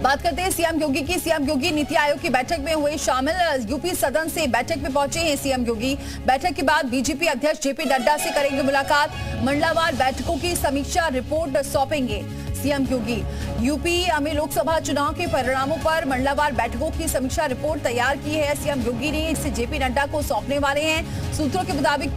बात करते हैं सीएम योगी की। सीएम योगी नीति आयोग की बैठक में हुए शामिल। यूपी सदन से बैठक में पहुंचे हैं सीएम योगी। बैठक के बाद बीजेपी अध्यक्ष जेपी नड्डा से करेंगे मुलाकात। मंडलावार बैठकों की समीक्षा रिपोर्ट सौंपेंगे सीएम योगी। यूपी में लोकसभा चुनाव के परिणामों पर मंडलावार बैठकों की समीक्षा रिपोर्ट तैयार की है सीएम योगी ने। इसे जेपी नड्डा को सौंपने वाले हैं। सूत्रों के मुताबिक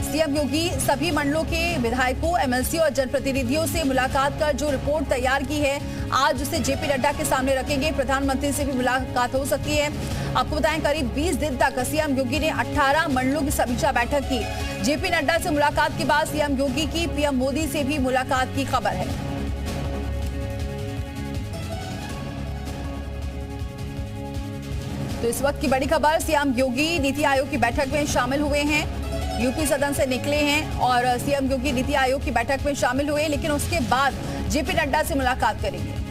सीएम योगी सभी मंडलों के विधायकों, एमएलसी और जनप्रतिनिधियों से मुलाकात कर जो रिपोर्ट तैयार की है आज उसे जेपी नड्डा के सामने रखेंगे। प्रधानमंत्री से भी मुलाकात हो सकती है। आपको बताएं, करीब 20 दिन तक सीएम योगी ने 18 मंडलों की समीक्षा बैठक की। जेपी नड्डा से मुलाकात के बाद सीएम योगी की पीएम मोदी से भी मुलाकात की खबर है। तो इस वक्त की बड़ी खबर, सीएम योगी नीति आयोग की बैठक में शामिल हुए हैं। यूपी सदन से निकले हैं और सीएम योगी नीति आयोग की बैठक में शामिल हुए, लेकिन उसके बाद जेपी नड्डा से मुलाकात करेंगे।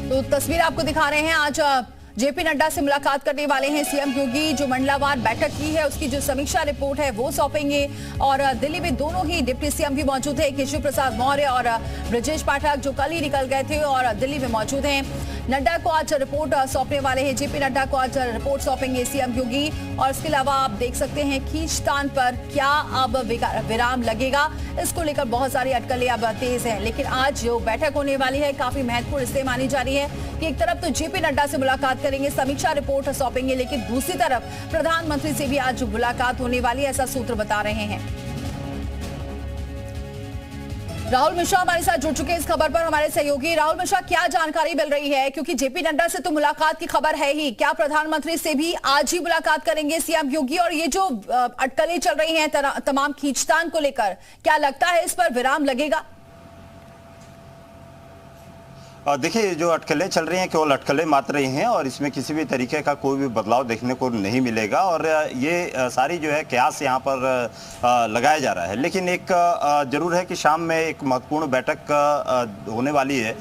तो तस्वीर आपको दिखा रहे हैं। आज जेपी नड्डा से मुलाकात करने वाले हैं सीएम योगी। जो मंडलावार बैठक की है उसकी जो समीक्षा रिपोर्ट है वो सौंपेंगे। और दिल्ली में दोनों ही डिप्टी सीएम भी मौजूद है, केशव प्रसाद मौर्य और ब्रजेश पाठक, जो कल ही निकल गए थे और दिल्ली में मौजूद हैं। नड्डा को आज रिपोर्ट सौंपने वाले हैं। जेपी नड्डा को आज रिपोर्ट सौंपेंगे सीएम योगी। और इसके अलावा आप देख सकते हैं खींचतान पर क्या अब विराम लगेगा, इसको लेकर बहुत सारी अटकलें अब तेज हैं। लेकिन आज जो बैठक होने वाली है काफी महत्वपूर्ण इसलिए मानी जा रही है कि एक तरफ तो जेपी नड्डा से मुलाकात करेंगे, समीक्षा रिपोर्ट सौंपेंगे, लेकिन दूसरी तरफ प्रधानमंत्री से भी आज मुलाकात होने वाली है, ऐसा सूत्र बता रहे हैं। राहुल मिश्रा हमारे साथ जुड़ चुके हैं इस खबर पर, हमारे सहयोगी। राहुल मिश्रा, क्या जानकारी मिल रही है? क्योंकि जेपी नड्डा से तो मुलाकात की खबर है ही, क्या प्रधानमंत्री से भी आज ही मुलाकात करेंगे सीएम योगी? और ये जो अटकलें चल रही हैं तमाम खींचतान को लेकर, क्या लगता है इस पर विराम लगेगा? देखिए, जो अटकलें चल रही हैं केवल अटकलें मात्र ही हैं और इसमें किसी भी तरीके का कोई भी बदलाव देखने को नहीं मिलेगा। और ये सारी जो है कयास यहाँ पर लगाया जा रहा है। लेकिन एक जरूर है कि शाम में एक महत्वपूर्ण बैठक होने वाली है।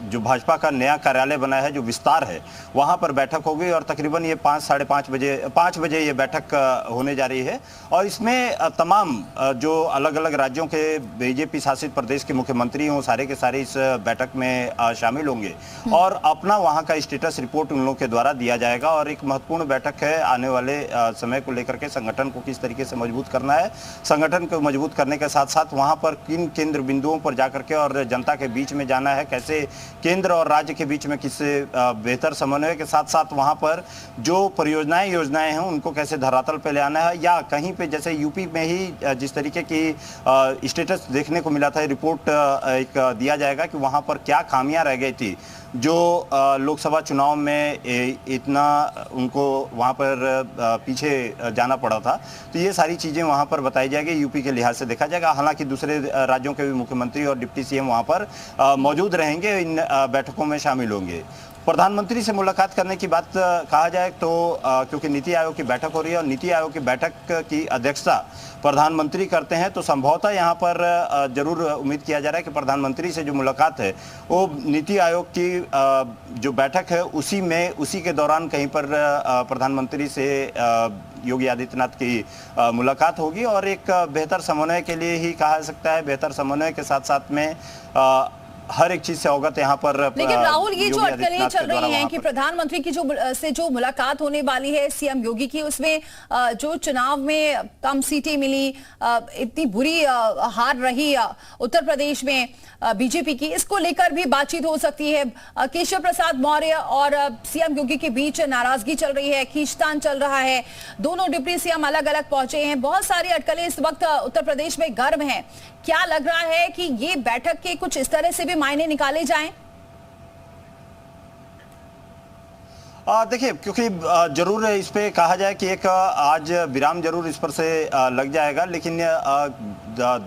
जो भाजपा का नया कार्यालय बना है, जो विस्तार है, वहां पर बैठक होगी और तकरीबन ये 5 बजे ये बैठक होने जा रही है। और इसमें तमाम जो अलग अलग राज्यों के बीजेपी शासित प्रदेश के मुख्यमंत्री हों, सारे के सारे इस बैठक में शामिल होंगे और अपना वहां का स्टेटस रिपोर्ट उन लोगों के द्वारा दिया जाएगा। और एक महत्वपूर्ण बैठक है आने वाले समय को लेकर के, संगठन को किस तरीके से मजबूत करना है, संगठन को मजबूत करने के साथ साथ वहां पर किन केंद्र बिंदुओं पर जाकर के और जनता के बीच में जाना है, कैसे केंद्र और राज्य के बीच में किससे बेहतर समन्वय के साथ साथ वहां पर जो परियोजनाएं योजनाएं हैं उनको कैसे धरातल पे ले आना है। या कहीं पे जैसे यूपी में ही जिस तरीके की स्टेटस देखने को मिला था, रिपोर्ट एक दिया जाएगा कि वहां पर क्या खामियां रह गई थी जो लोकसभा चुनाव में इतना उनको वहाँ पर पीछे जाना पड़ा था। तो ये सारी चीज़ें वहाँ पर बताई जाएगी, यूपी के लिहाज से देखा जाएगा। हालांकि दूसरे राज्यों के भी मुख्यमंत्री और डिप्टी सीएम वहाँ पर मौजूद रहेंगे, इन बैठकों में शामिल होंगे। प्रधानमंत्री से मुलाकात करने की बात कहा जाए तो क्योंकि नीति आयोग की बैठक हो रही है और नीति आयोग की बैठक की अध्यक्षता प्रधानमंत्री करते हैं, तो संभवतः यहाँ पर जरूर उम्मीद किया जा रहा है कि प्रधानमंत्री से जो मुलाकात है वो नीति आयोग की जो बैठक है उसी के दौरान कहीं पर प्रधानमंत्री से योगी आदित्यनाथ की मुलाकात होगी। और एक बेहतर समन्वय के लिए ही कहा जा सकता है, बेहतर समन्वय के साथ साथ में हर एक चीज से अवगत यहाँ पर। लेकिन राहुल, ये जो अटकलें चल रही हैं कि प्रधानमंत्री की जो मुलाकात होने वाली है सीएम योगी की, उसमें जो चुनाव में कम सीटें मिली, इतनी बुरी हार रही उत्तर प्रदेश में बीजेपी की, इसको लेकर भी बातचीत हो सकती है। केशव प्रसाद मौर्य और सीएम योगी के बीच नाराजगी चल रही है, खींचतान चल रहा है, दोनों डिप्टी सीएम अलग अलग पहुंचे हैं, बहुत सारी अटकलें इस वक्त उत्तर प्रदेश में गर्म हैं। क्या लग रहा है कि ये बैठक के कुछ इस तरह से भी मायने निकाले जाएं? देखिए, क्योंकि जरूर इस पे कहा जाए कि एक आज विराम जरूर इस पर से लग जाएगा, लेकिन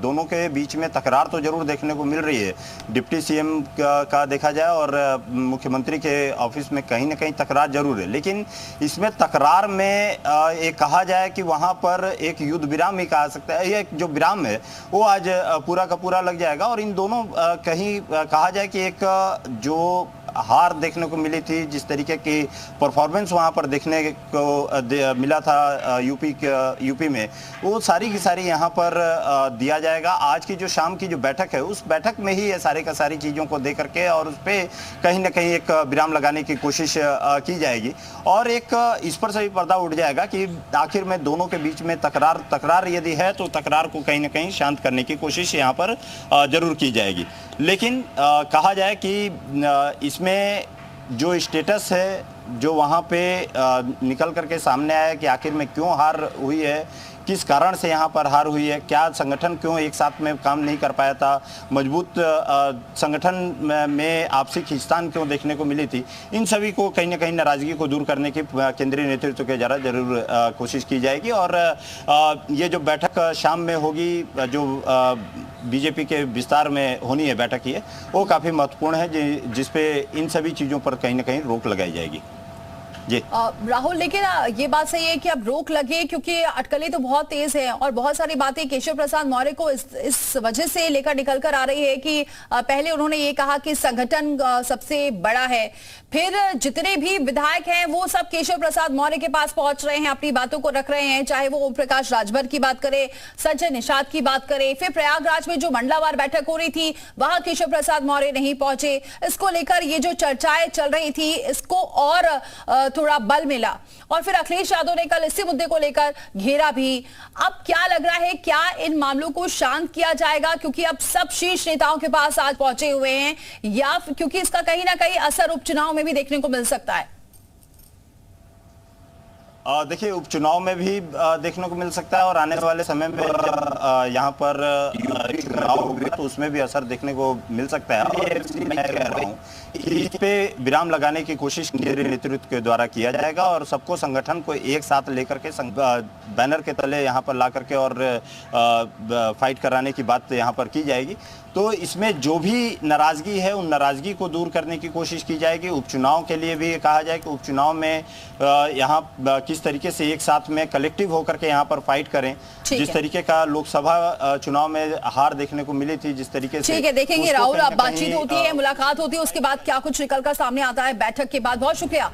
दोनों के बीच में तकरार तो जरूर देखने को मिल रही है। डिप्टी सीएम का देखा जाए और मुख्यमंत्री के ऑफिस में कहीं ना कहीं तकरार जरूर है, लेकिन इसमें तकरार में एक कहा जाए कि वहां पर एक युद्ध विराम ही कहा सकता है। ये जो विराम है वो आज पूरा का पूरा लग जाएगा। और इन दोनों कहीं कहा जाए कि एक जो हार देखने को मिली थी, जिस तरीके की परफॉर्मेंस वहां पर देखने को मिला था यूपी में, वो सारी की सारी यहाँ पर दिया जाएगा। आज की जो शाम की जो बैठक है, उस बैठक में ही ये सारे का सारी चीज़ों को दे करके और उस पर कहीं ना कहीं एक विराम लगाने की कोशिश की जाएगी और एक इस पर से भी पर्दा उठ जाएगा कि आखिर में दोनों के बीच में तकरार यदि है तो तकरार को कहीं ना कहीं शांत करने की कोशिश यहाँ पर जरूर की जाएगी। लेकिन कहा जाए कि इसमें जो स्टेटस है, जो वहाँ पे निकल करके सामने आया कि आखिर में क्यों हार हुई है, किस कारण से यहाँ पर हार हुई है, क्या संगठन क्यों एक साथ में काम नहीं कर पाया था, मजबूत संगठन में आपसी खींचतान क्यों देखने को मिली थी, इन सभी को कहीं ना कहीं नाराजगी को दूर करने की केंद्रीय नेतृत्व के जरा जरूर कोशिश की जाएगी। और ये जो बैठक शाम में होगी, जो बीजेपी के विस्तार में होनी है बैठक, ये वो काफ़ी महत्वपूर्ण है, जिसपे इन सभी चीज़ों पर कहीं ना कहीं रोक लगाई जाएगी। जी राहुल, लेकिन ये बात सही है कि अब रोक लगे क्योंकि अटकलें तो बहुत तेज है और बहुत सारी बातें केशव प्रसाद मौर्य को इस वजह से लेकर निकल कर आ रही है कि पहले उन्होंने ये कहा कि संगठन सबसे बड़ा है, फिर जितने भी विधायक हैं वो सब केशव प्रसाद मौर्य के पास पहुंच रहे हैं, अपनी बातों को रख रहे हैं, चाहे वो ओम प्रकाश राजभर की बात करे, संजय निषाद की बात करे, फिर प्रयागराज में जो मंडलावार बैठक हो रही थी वहां केशव प्रसाद मौर्य नहीं पहुंचे। इसको लेकर ये जो चर्चाएं चल रही थी, इसको और थोड़ा बल मिला और फिर अखिलेश यादव ने कल इसी मुद्दे को लेकर घेरा भी। अब क्या लग रहा है, क्या इन मामलों को शांत किया जाएगा क्योंकि अब सब शीर्ष नेताओं के पास आज पहुंचे हुए हैं, या क्योंकि इसका कहीं ना कहीं असर उपचुनाव में भी देखने को मिल सकता है? देखिए, उपचुनाव में भी देखने को मिल सकता है और आने वाले समय में जब यहाँ पर चुनाव होगा तो उसमें भी असर देखने को मिल सकता है। मैं कह रहा हूँ कि इस पे विराम लगाने की कोशिश केंद्रीय नेतृत्व के द्वारा किया जाएगा और सबको, संगठन को एक साथ लेकर के बैनर के तले यहाँ पर ला करके और फाइट कराने की बात यहाँ पर की जाएगी। तो इसमें जो भी नाराजगी है, उन नाराजगी को दूर करने की कोशिश की जाएगी। उपचुनाव के लिए भी कहा जाए कि उपचुनाव में यहाँ किस तरीके से एक साथ में कलेक्टिव होकर के यहाँ पर फाइट करें। जिस तरीके का लोकसभा चुनाव में हार देखने को मिली थी, जिस तरीके से, ठीक है, देखेंगे राहुल, अब बातचीत होती है, मुलाकात होती है, उसके बाद क्या कुछ निकलकर सामने आता है बैठक के बाद। बहुत शुक्रिया।